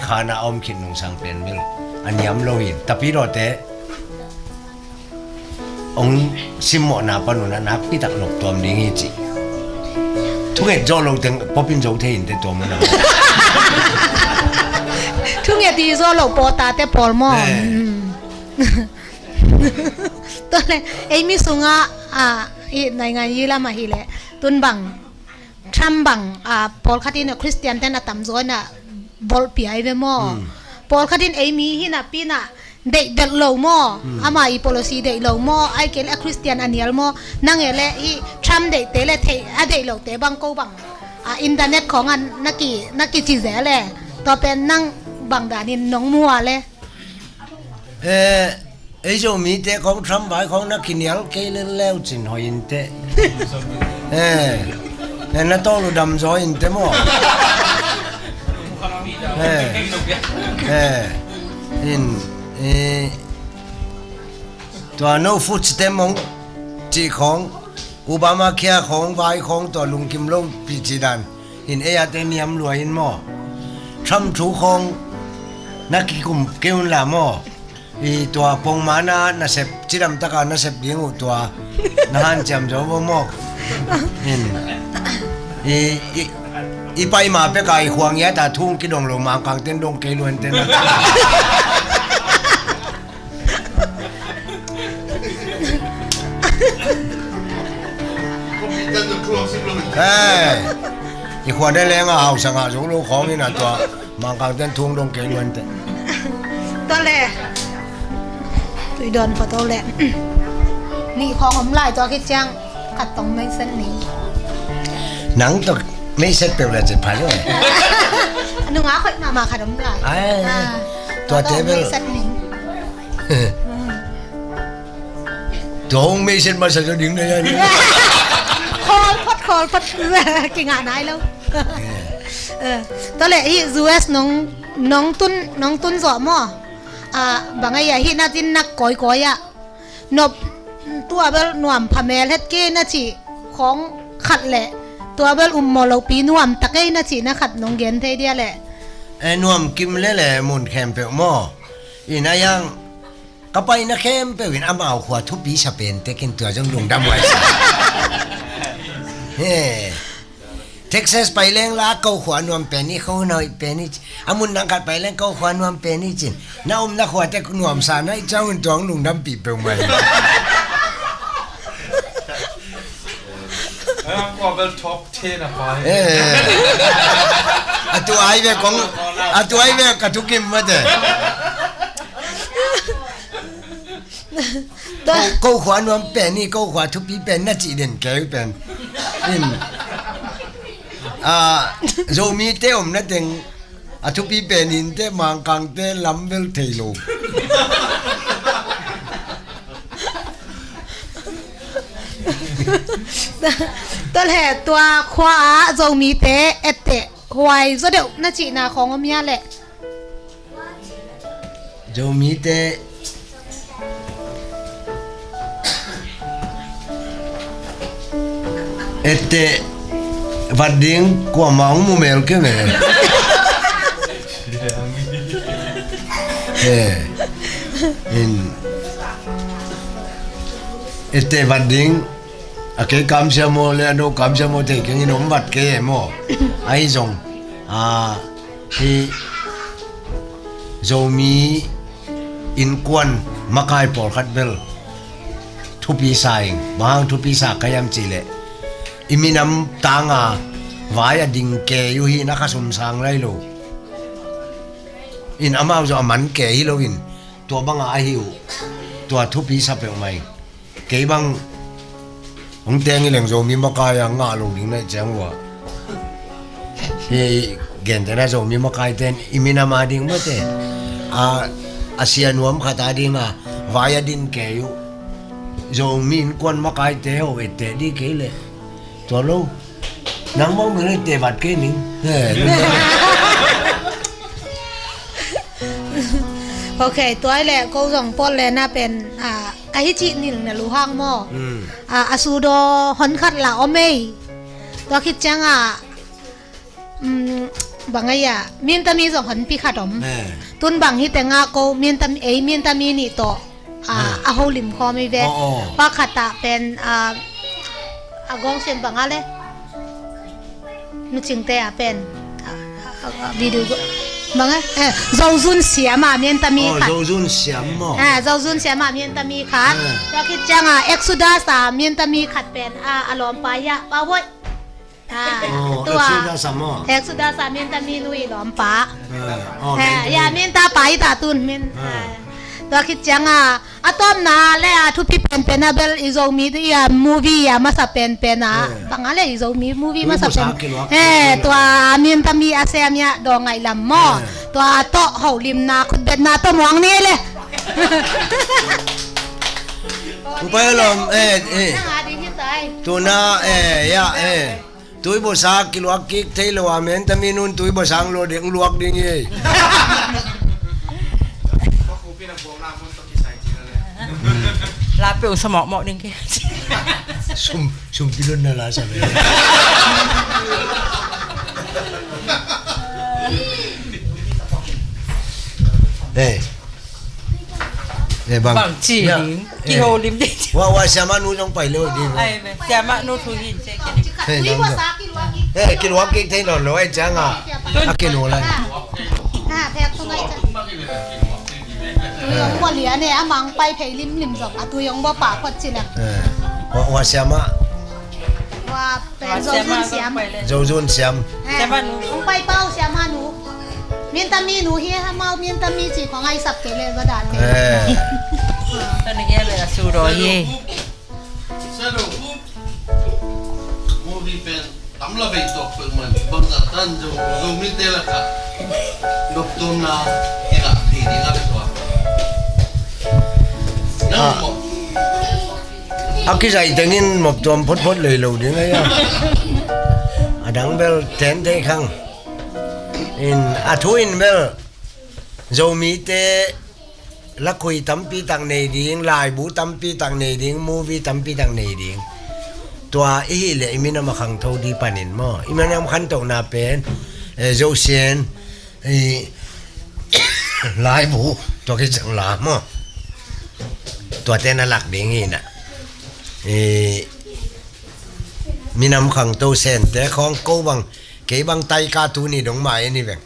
Speaker 3: ขานาอมขินนงสังเป็นมิลอันยำโลหินแต่พี่รอเตองซิมโมนาปนุนักพี่ตักหลบตัวมันงี้จีทุกอย่างจะลงถึงพอเป็นโจเทียนแต่ตัวมันนะ
Speaker 2: ทุกอย่างที่จะลงปอตาแต่ปอลมอตัวเลยมีสุงในงานยี่ละมาฮีเลยตุนบังทรัมบังปอลคดีเนี่ยคริสเตียนแต่น่ะตั้มโซน่ะบอลปีไอเวมอปอลคดีมีหินะปีน่ะเด็กเหล่ามออามาอี policy เด็กเหล่ามอไอเกลคริสเตียนอันนี้ละมอนั่งเอเลอีทรัมเด็กเตเลเทเด็กเหล่าเตบังกูบังอินเทอร์เน็ตของอันนักจีเซเลยต่อเป็นนั่งบังดานินน้องมัวเลย
Speaker 3: ไอ้โจมีเตของทรัมป์ไปของนักกินยัลเกลแล้วจินหอยเตนั่นน่ะต้องรู้ดำซอยเตมออินตัวโน้ฟุตสเต็มของจีของอุบามาเคียของไวของตัวลุงกิมลงปีจีดันอินเอเตเนียมรวยอินมอทรัมป์ถูของนักกุมเกวนลามออีตัวปงมานานาเซปจิรัมตะการนาเซปยิงอุตัวนาฮันจำจอบมอกอินอีไปมาเปกไอขวางยะตาทุ่งกิดงลงมากังเต้นดงเกลวนเต้นอีขวานได้แรงเอาสังหารสงลูกของนี่นะตัวมากังเต้นทุ่งดงเกลวนเต้น
Speaker 2: ตัวแหละตุยดอนพอตัวแหละนี่ของผมหลายตัวคิดจังกัดตรงไม่เส้นนี้
Speaker 3: หนังตัวไม่เสร็จเปล่าเลยจะผ่านเลย
Speaker 2: หนูงาค่อยมาขนมลาย
Speaker 3: ตัวเทเบิลตัวไม่เสร็จมาสั่งดิ้งเลย
Speaker 2: คอลพัดกี่งานไหนแล้วตัวแหละอีUSน้องตุ้นสอบมั้งบางไอ้ที่น่าจินนักก้อยนบตัวเบลหน่วมพะเมลเฮ็ดเก้น่าจีของขัดแหละตัวเบลมอลปีนวมตะเก้น่าจีนะขัดน้องเกนเทเดียแหละ
Speaker 3: นวมกิมเล่มุนแคมเปอร์มออีนายังก็ไปนะแคมเปอร์วินอามาเอาขวาทุบปีสเปนแต่กินตัวจังลุงดำไว้เท็กซัสไปเล่งลาเกาขวานวมเป็นนี่เขาหน่อยเป็นนี่อามุนนังกัดไปเล่งเกาขวานวมเป็นนี่จินน้านักขวาแต่นวมสานให้เจ้าอุ่นตัวลุงดำปีเปล่าไหม
Speaker 5: ว่าเป็นท็อป10นะไป
Speaker 3: ตัวไอเวของตัวไอเวกับทุกิมมาเถอะเกาขวานวมเป็นนี่เกาขวาทุบปีเป็นน่าจีเด่นแก่เป็นโจมีเตอมนั่นเองทุกปีเป็นอินเตมังกังเตลัมเวลเทโล
Speaker 2: ตัวแหละตัวขวาโจมีเตเอเตหวยโจเดียวน่าจีนาของอเมียแหละ
Speaker 3: โจมีเต ete vading kwa maung mu mel ke me in ete vading ake kam sia mo le no kam sia mo te ke ni nom vat ke mo ai zong hi zomi in kwan makai por khat bel thupi saing bang thupi sa kayam chile iminam tanga vaya ding ke yu hi na khasum sang lai lo in amau zo aman ke hi lo in to banga a hiu to thupi sa pe mai ke bang ong teng leng zo mi makai nga lo ding nai chang wa hi gen te na zo mi makai ten imina ma ding mo te asia nuam khata ding vaya din ke yu zo min kwan makai te ho ete di ke le to lo nang mo mi te bat ke ning
Speaker 2: โอเคตัวแหละก็ส่งปอนแลน่าเป็นกะฮิจินี่นะลูห้างหม้ออาซูโดฮอนคัดละอเมยตัวคิดจังบางไงเมียนตามีสองคนพี่ขัดอมตุนบางฮิแต่งก็เมียนตามีนี่ต่ออาโฮลิมคอไม่แวะว่าขัดตะเป็นกองเสียงบางอะไรนึกจึงแต่เป็นวิดีโอบางเจ้าจุนเสียมาเมียนตามีขัด
Speaker 3: โจซุนเสียมmo
Speaker 2: เจ้าจุนเสียมาเมียนตามีขัดแล้วคิดจังเอ็กซูดาสเมียนตามีขัดเป็นอารมณ์ปายะปะว้ยตัวเอ็กซูดาสเมียนตามีลุยหลอมปะยาเมียนตาไปตาตุนเมียนตัวคิดจังอะตอมนาและทุกพี่เป็นนะเบลอิโซมีที่มูวี่มาสับเป็นนะบางอะไรอิโซมีมูวี่มาสับเป็นตัวเมียนตามีอาเซียมีดองไงลำมอตัวโตเฮาลิมนาคุณเป็นนาต้มหวังนี่เลย
Speaker 3: ku pa lom tu na ya tui bo sa kiluak ki thailo amen taminun tui bo sang lo ding luak ding ye
Speaker 4: ก็ครูพี่นักบวงน้ำมันต้องใส่จริงเลย
Speaker 6: ลาเปลวสมองเหมาะนึงแค่
Speaker 3: sum pilon na la sa me bang
Speaker 6: บางจีหลิงกิโฮลิมดิ
Speaker 3: wa sama nu jong pai lo di
Speaker 6: ไอ้แม่แต่มาโนทูหินเจ๊กัน
Speaker 3: kiluak ki thailo lo ai chang akino la
Speaker 2: แพกตัวไงจะตัวยองบ่เหลียเนี่ยมังไปไผลิมสองตัวยองบ่ปากพดจินะ
Speaker 3: wa sama
Speaker 2: ว่าเป็นโซซุนเสียม
Speaker 3: zozun siam
Speaker 6: แต่ว่าหนู
Speaker 2: ไปเป้าเสียมาหนูเมียนตามีหนูเฮียเมาเมียนตามีจีของไอ้สับเกเลยก็ด่าเก
Speaker 6: ตอนนี้แกเลยสูรอเย่
Speaker 7: สรุปมูวี่เป็นตำละไปตกเป็นมันบางตันจะรูมิเตละค่ะนกตัวน่ะนี่ละที่นี่ละเป็นตัวนั่งหมด
Speaker 3: akizai tengin mop tom phot le lo ding ai adang bel ten te khang in athuin bel zomi te la khui tampi tang nei ding lai bu tampi tang nei ding movie tampi tang nei ding tua i le imina ma khang tho di panin mo imana am khan to na pen zo sien i lai bu to ke chang la mo tua te na lak ding ina minam khang to sen te khong ko bang ke bang tai ka tu ni dong mai ni veng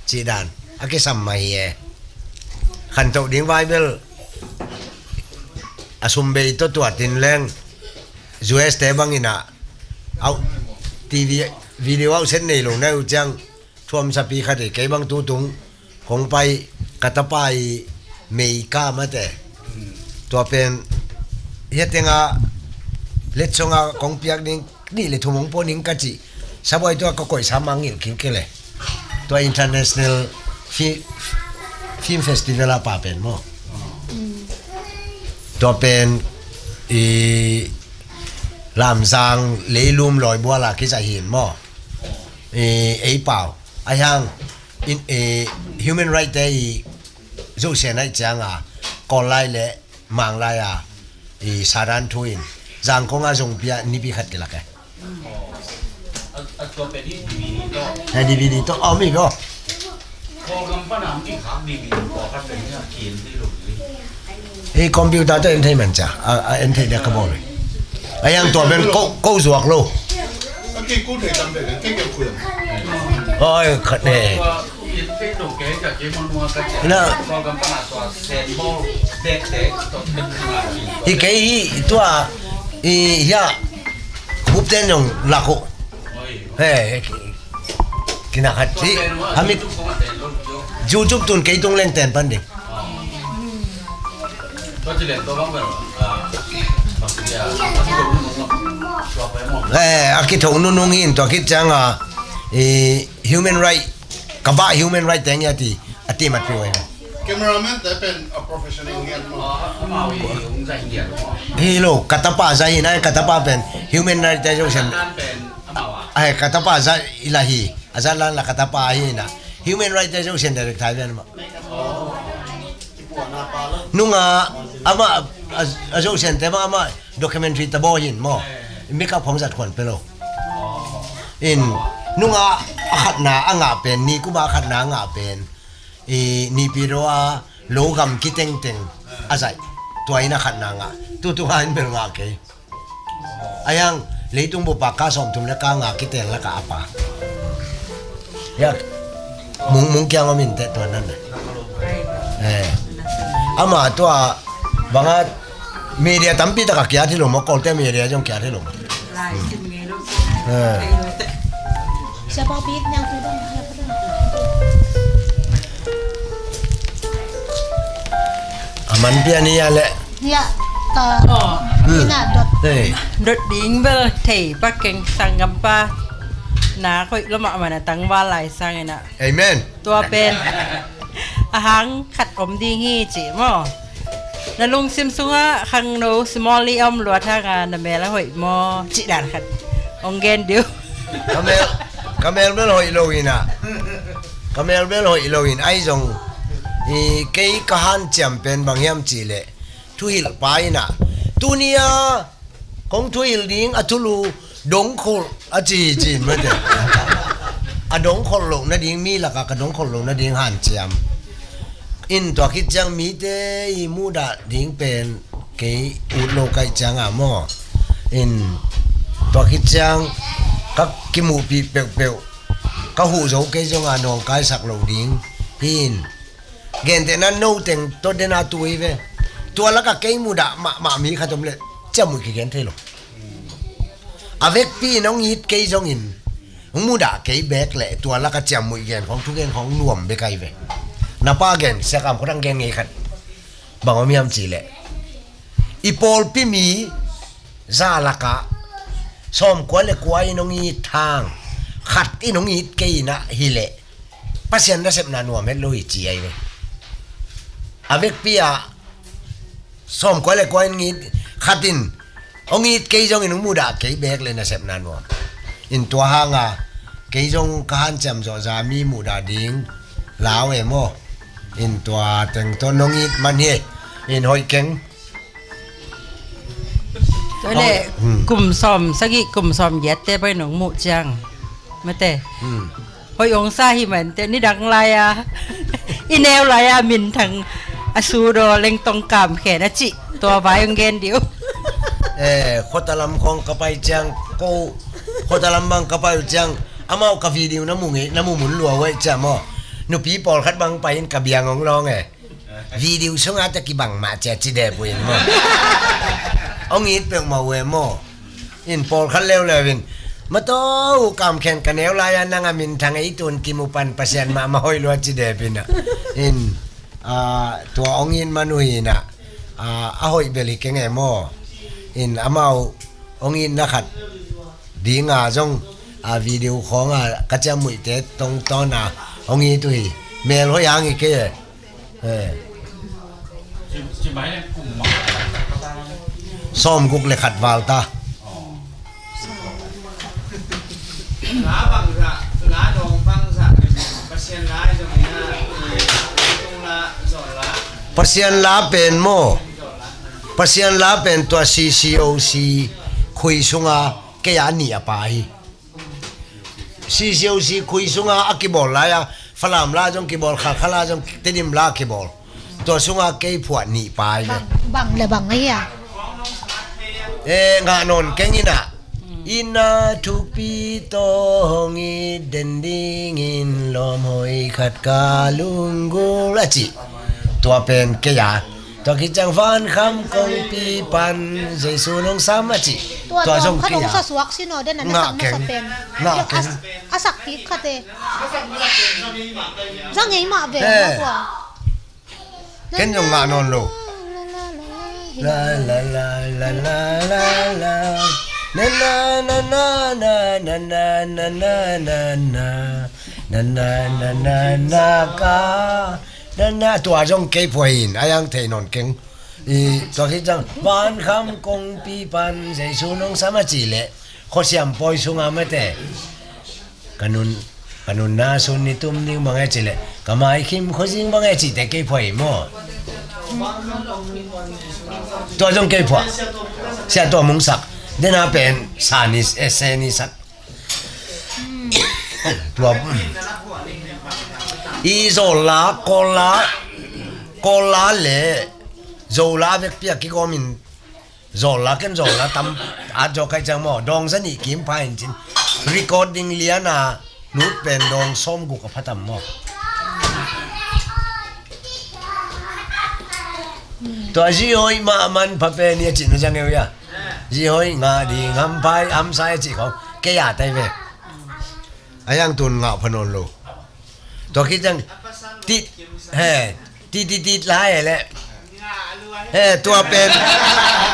Speaker 3: chi dan ake sam mai e khan to ding vai bel asum be to tu atin leng us te bang ina au tv video au sen nei lo na u chang thom sa pi kha de ke bang tu tung khong pai katapai mei ka ma te to pen yatenga lechonga kongpiak ning ni le thumong po ning kachi saboi to ko koi samangil kin kele to international film festival apa pen mo to pen lam sang leilum loi bua la ki sa hin mo ei pau ayang in human right day zo se nai changa ko lai le mang lai saran thuin จางของอาจงเปียนี่ปีขัดกันละแก
Speaker 1: ตัวเป็นที่ดีนี่ก็
Speaker 3: ไอ้ดีวีดีต้องเอามีก็
Speaker 1: พอกำปั้นน้ำที่ขาดีดีพอครับเป็นเนี่ยกินที่หลุดเลย
Speaker 3: ไอ้คอมพิวเตอร์ตัวเอ็นเทมันจ้ะเอ็นเทเด็กขบวนเลยไอ้ยังตัวเป็นกู้สวกโล
Speaker 7: cái cú thể tâm để cái kiểu quyền
Speaker 3: โอ้ยขัดเนี่ย
Speaker 1: ตัวอินที่ถูกเก๋จากเก๋มันมัวกระเจี๊ยบพอกำปั้นตัวเซนโบเด็กตัวเป็นอะไร
Speaker 3: อีกไอ้ตัวอีเฮียหุบเต้นยงหลักหุเฮ้กินอาหารที่ทำมิจูจุบตุนเกยตรงเล่นเต้นปันดิ
Speaker 1: ก็จะเรียนตัวบ้างแบบบางทีที่เราชอบไปหมด
Speaker 3: อาคิดถึงนุ่งอินตัวคิดจังhuman right กับบ้า human right แต่งยาตีอติมัดไปไว้
Speaker 7: cameraman แต่เป็น a professional เงี้ยมั้ง
Speaker 1: มาวิ่งใจเหี้ย
Speaker 3: ฮีโร่กัตตาป้าใจนะกัตตาป้าเป็น human right แต่ยังเช่น
Speaker 1: การเป็นมาวะ
Speaker 3: ไอ้กัตตาป้าใจอิลาฮีอาจารย์ลันละกัตตาป้าฮีนะ human right แต่ยังเช่นเด็กไทยเป็นมั้งนุ่งอามาอาจารย์แต่ว่าอามา documentary ตะโบยินมั้งไม่กับผมจัดคนไปโลอินนุ่งขัดหนาอ่างเป็นนี่กูบ้าขัดหนาอ่างเป็นนี่ปีรัวโลกำคิดเต็งอะไรตัวไอ้น่ะขัดหนาอ่ะตัวงานเป็นงาเกยไอ้ยังเลยตุ้งบุปผาก้าสมทุมแล้วก้างาคิดเต็งแล้วก้าป่าอยากมุงแกงอามินแต่ตัวนั้นเลยอามาตัวบางทีมีเดียตั้มปีตะกักยาที่หลงมาโกลเตมีเดียจงแก่ที่หลง
Speaker 6: ลายขึ้นไงลูก
Speaker 2: siapa pit yang sudah
Speaker 3: aman pia ni ya le
Speaker 2: ya ta ina dot
Speaker 3: eh
Speaker 6: ดดดิ้งเบลเทปักเก่งสังกัมปาหนาค่อยละมามันตั้งว่าหลายสังไงนะ
Speaker 3: amen
Speaker 6: ตัวเป็นอาหารขัดอมดีฮีจิมอนาลุงซิมซุงะคังโนสมอลลีอมลัวทางานนะแม่ละหอยมอจิดานขัดองเกนเดียว
Speaker 3: kamel bel hoi loina kamel bel hoi loin ai jong kei kahan champion bangyam chile thuil paina tunia kong thuil ding atulu dong khol achi chin mate a dong khol lo na ding mi la ka dong khol lo na ding han cham in to khit jang mi te I mu da ding pen kei ut lo kai chang a mo in to khit jang các cái mũ bị bèo các hũ dấu cái trong à nòng cái sạc lầu điên hin gen thế nó nâu tiền tôi đến à tuổi về tôi là các cái mũ đã mà mi khai tôm lên chăm mũ cái gen thế rồi avec pi nó nhít cái trong in mũ đã cái bẹt lệ tôi là các chăm mũ genของทุกgenของnuôngไปไกลvề nà pa gen sẽ làm cái thằng gen nghe khát bằng mi am chỉ lệ ipol pi mi ra là cả som kwa le kwa inong I thang khat inong I ke na hile pasien na sep na no met lo I chi ai ve avec pia som kwa le kwa ingi khatin ong I ke jong inong muda ke bek le na sep na no in tua hanga ke jong kan cham zo za mi muda ding lao e mo in tua teng ton nong I man he in hoi keng
Speaker 6: ตัวนี้กลุ่มซอมสักกี่กลุ่มซอมเย็ดเต้ไปหนองหมู่จังมาเต้พอยองซาฮิมันเต้นี่ดังไรอ่ะอีแนวไรอ่ะมินทางอสูโดเล็งตรงกามแขนจิตัวใบองเกนเดียว
Speaker 3: khotalam khong kapai chang ko khotalam bang kapai chang amau ka video na mungi na mumun luwa wai chamo no people khat bang pain ka biang ong long video songa ta ki bang ma cha chi de puin mo ông ít được màu về mò in Paul khăn leo là mình mà to cảm khen cái néo lai anh đang mình thằng ấy tuần kim một pan pasien mà hoi luôn chỉ đẹp in in tua ông in manui na hoi beli cái ngày mò in amau ông in na khát đi ngà trong video khó cái cha mũi tết tông to na ông in tui mẹ hoi ăn cái
Speaker 1: chỉ máy này cùng mà
Speaker 3: som gục le khat wal ta
Speaker 4: lá bằng dạ lá đồng bằng dạ pasien lá trong này là tung lá giỏi lá
Speaker 3: pasien la pen mo pasian la pen to CCOC khui sunga ke ya ni apai CCOC khui sunga akibol la ya falam la jong kibol khala jong tenim la kibol to sunga ke phwa ni pai le
Speaker 2: bang le bang ai à
Speaker 3: nga non kengina ina thupi to hongi dending in lom hoi khat ka lungu la chi to pen ke ya to ki chang van kham kong pi pan jesu nong sam chi
Speaker 2: ตัว
Speaker 3: to
Speaker 2: จอม
Speaker 3: jong
Speaker 2: ข
Speaker 3: ke
Speaker 2: นม
Speaker 3: ya
Speaker 2: สวกสิโนเดนนั้นสักมาสเป็นอาศักติคาเตจังไงมาเวมากกว่า
Speaker 3: ken jong nga non lo la la la la la la la na na na na na na na na na na na na na na na na ka na na tua jong ke poin ayang the non keng i to ki jang van kham kong pi pan jesu nong sama chi le kho siam poi sunga mate kanun na sun ni tum ni mga chi le kamai khim kho jing mga chi te ke poi mo to jong ke pho sia to mung sak de na pen sanis eseni sak tua i zola kola le zola vek pia ki komin zola ken zola tam a jo kai chang mo dong sani kim pa in chin recording liana lut pen dong som gu ka phatam mo to ji hoi ma man pha pe ni chin jang eu ya ji hoi nga di ngam pai am sai chi ko ke ya tai ve ayang tun nga phanon lo to ki chang ti he ti lai le he tua pen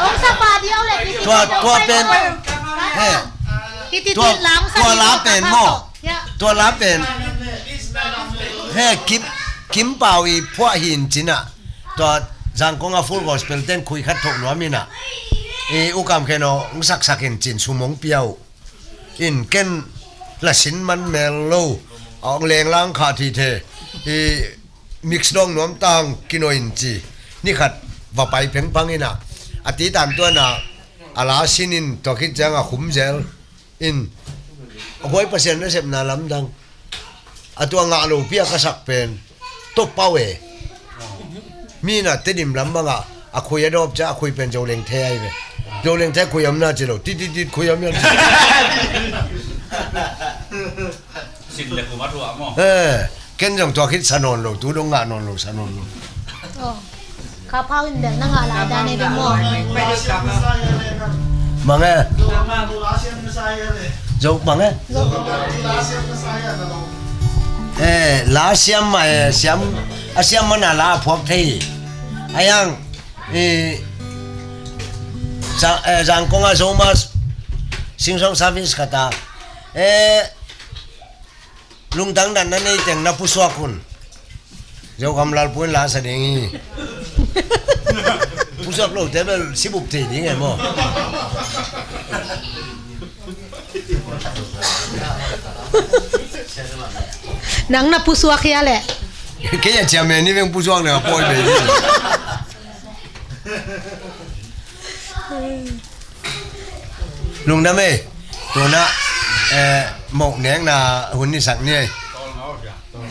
Speaker 2: องสปาเดียวเลย
Speaker 3: tua pen he
Speaker 2: ติดๆหลัง
Speaker 3: tua la pen mo tua la pen he kim pau i phwa hin china to jang konga full gospel ten khui khat thok no mina e ukam keno ngsak sakin chin sumong piao in ken la sin man mel lo ong leng lang kha thi the e mix dong nom tang kinoin chi ni khat va pai pheng pangina ati tan to na ala sinin to ki janga khum gel in hoi pasien na sep na lam dang atua nga lo pia ka sak pen to pawe mina tedim lam banga akhui adop cha akhui pen joleng the ai ve joleng the khui amna chilo ti khui amna
Speaker 1: สินเลยกูมาถั่วหม้อ
Speaker 3: ken jong to khit sanon lo tu dong nga non lo sanon lo
Speaker 2: ข้าพาวินเดนนั่งอะไรได้ในดิมอ
Speaker 3: mange jo mange la siam ma siam asiam mana la phok thei ayang jang konga zomas singsong service kata lungtang dan nanei teng na puswakun jo kamlal puin la sadengi puswak lo tebel sibuk thei ding mo
Speaker 2: nang na puswak ya le
Speaker 3: kaya chairman ni veng puswak na poi be ni lung na me to na mok neng na hun ni sak ni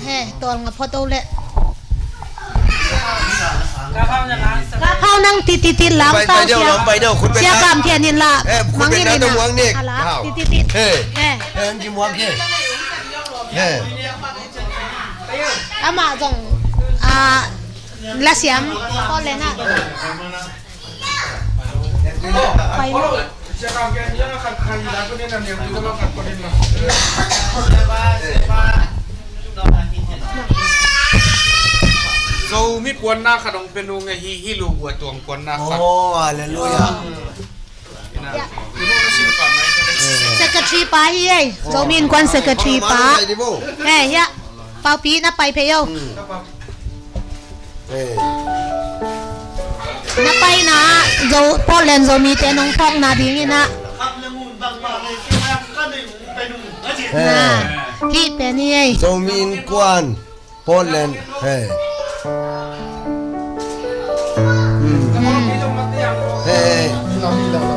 Speaker 2: เฮ้ตัวงพอโตเลย
Speaker 6: กะเพราอย่างนั้น
Speaker 2: กะเพรานั่งติดหลัง
Speaker 3: ไป
Speaker 2: เต้า
Speaker 3: เดี๋ยว
Speaker 2: เสีย
Speaker 3: ลองไปเดี๋ยวคุณเป็น
Speaker 2: เสียกรรมเทียนนินละ
Speaker 3: คุณเป็นนักตะวังนี่
Speaker 2: อะไร
Speaker 3: ข้าว
Speaker 2: ติด
Speaker 3: เฮ้
Speaker 2: เฮ้
Speaker 3: กิมวังเฮ้เฮ้
Speaker 2: อามาจงละเสียมก็เลยนะไป
Speaker 5: Siapa yang dia akan kaya aku ni nanti kita makan korin lah. So mi puan na kadang penung hi lu buat tuang puan na.
Speaker 3: Oh haleluya
Speaker 5: Ini masih apa mai?
Speaker 2: เซกทรีป้าเฮ้ยโจมินกวนเซกทรีป้าเฮ้ยยะเปาปีน่ะไปเพยน่ะไปนะโจพอเลนโจมีแต่น้องทองนาดีนี่นะนะที่เป็นนี่ไง
Speaker 3: จงมีนกวนโปแลนด์เฮ้
Speaker 5: Kalau kita mati yang
Speaker 3: Nami